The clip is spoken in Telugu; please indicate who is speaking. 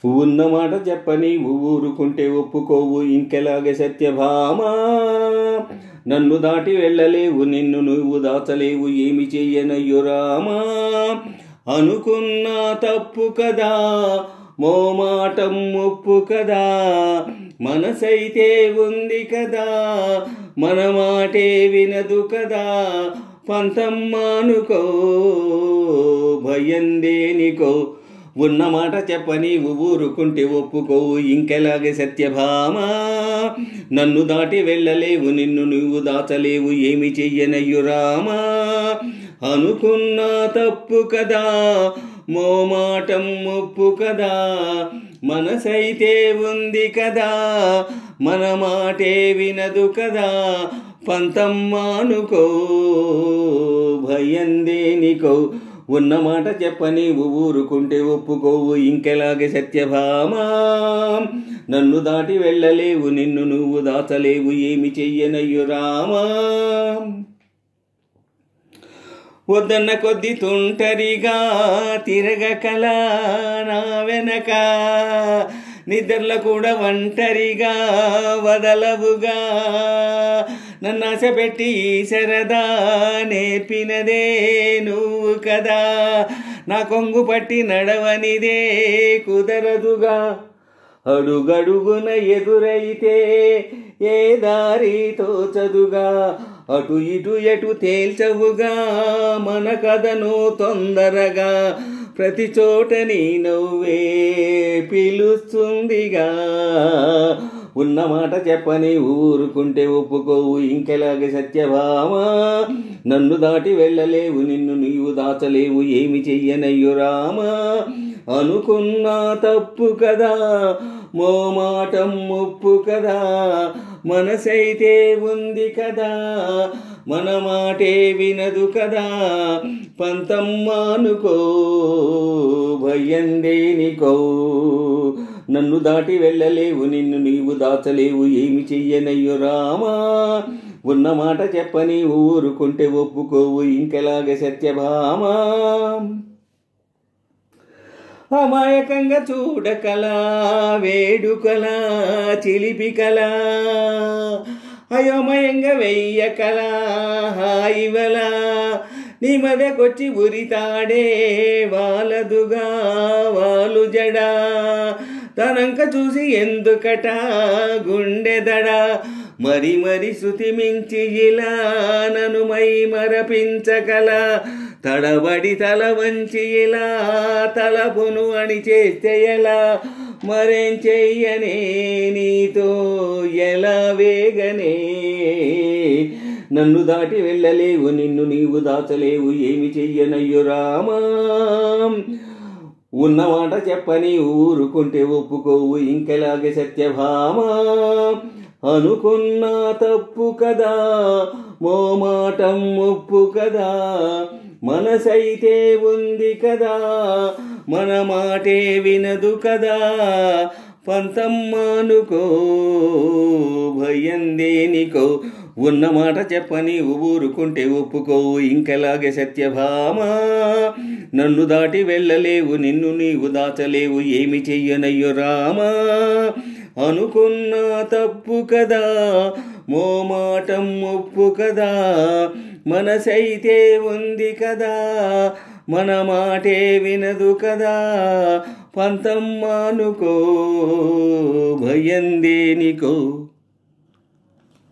Speaker 1: ఉన్నమాట చెప్పని ఊరుకుంటే ఒప్పుకోవు ఇంకెలాగే సత్యభామా. నన్ను దాటి వెళ్ళలేవు, నిన్ను నువ్వు దాచలేవు, ఏమి చెయ్యనయ్యో రామా. అనుకున్నా తప్పు కదా, మోమాటం ముప్పు కదా, మనసైతే ఉంది కదా, మన మాటే వినదు కదా. పంతం మానుకో, భయం దేనికో, ఉన్నమాట చెప్పని ఊరుకుంటే ఒప్పుకోవు ఇంకెలాగే సత్యభామా. నన్ను దాటి వెళ్ళలేవు, నిన్ను నువ్వు దాచలేవు, ఏమి చెయ్యనయ్యు రామా. అనుకున్నా తప్పు కదా, మోమాటం ముప్పు కదా, మనసైతే ఉంది కదా, మన మాటే వినదు కదా. పంతం మానుకో, భయం దేనికో, ఉన్నమాట చెప్పని ఊరుకుంటే ఒప్పుకోవు ఇంకెలాగే సత్యభామా. నన్ను దాటి వెళ్ళలేవు, నిన్ను నువ్వు దాచలేవు, ఏమి చెయ్యనయ్యు రామా. వద్దన్న కొద్ది తుంటరిగా తిరగకలా నా వెనక, నిద్రల కూడా ఒంటరిగా వదలవుగా. నన్ను ఆశ పెట్టి సరదా నేర్పినదే నువ్వు కదా, నా కొంగు పట్టి నడవనిదే కుదరదుగా. అడుగడుగున ఎదురైతే ఏ దారి తోచదుగా, అటు ఇటు ఎటు తేల్చవుగా మన కథను తొందరగా. ప్రతి చోట నీ నవ్వే పిలుస్తుందిగా, ఉన్నమాట చెప్పని ఊరుకుంటే ఒప్పుకోవు ఇంకెలాగే సత్యభామా. నన్ను దాటి వెళ్ళలేవు, నిన్ను నీవు దాచలేవు, ఏమి చెయ్యనయ్యు రామా. అనుకున్నా తప్పు కదా, మోమాటం ముప్పు కదా, మనసైతే ఉంది కదా, మన మాటే వినదు కదా. పంతం మానుకో, భయం దేనికో, నన్ను దాటి వెళ్ళలేవు, నిన్ను నీవు దాచలేవు, ఏమి చెయ్యనయ్యో రామా. ఉన్నమాట చెప్పని ఊరుకుంటే ఒప్పుకోవు ఇంకెలాగే సత్యభామా. అమాయకంగా చూడకలా, వేడుకలా, చిలిపికలా, అయోమయంగా వెయ్యకలా, హాయివలా, నీ మదకొచ్చి ఉరితాడే వాలదుగా వాలు జడా. తనంక చూసి ఎందుకట గుండెదడా, మరి మరి శృతి మించి ఇలా నన్ను మై మరపించగల. తడబడి తల వంచి ఇలా తలపును అని చేస్తే ఎలా, మరేం చెయ్యనే నీతో ఎలా వేగనే. నన్ను దాటి వెళ్ళలేవు, నిన్ను నీవు దాచలేవు, ఏమి చెయ్యనయ్యో రామా. ఉన్నమాట చెప్పని ఊరుకుంటే ఒప్పుకోవు ఇంకెలాగే సత్యభామా. అనుకున్నా తప్పు కదా, మోమాటం ముప్పు కదా, మనసైతే ఉంది కదా, మన మాటే వినదు కదా. పంతం మానుకో, భయం దేనికో, ఉన్నమాట చెప్పని ఊరుకుంటే ఒప్పుకోవు ఇంకెలాగే సత్యభామా. నన్ను దాటి వెళ్ళలేవు, నిన్ను నీవు దాచలేవు, ఏమి చెయ్యనయ్యో రామా. అనుకున్నా తప్పు కదా, మోమాటం ముప్పు కదా, మనసైతే ఉంది కదా, మన మాటే వినదు కదా. పంతం మానుకో, భయం దేనికో.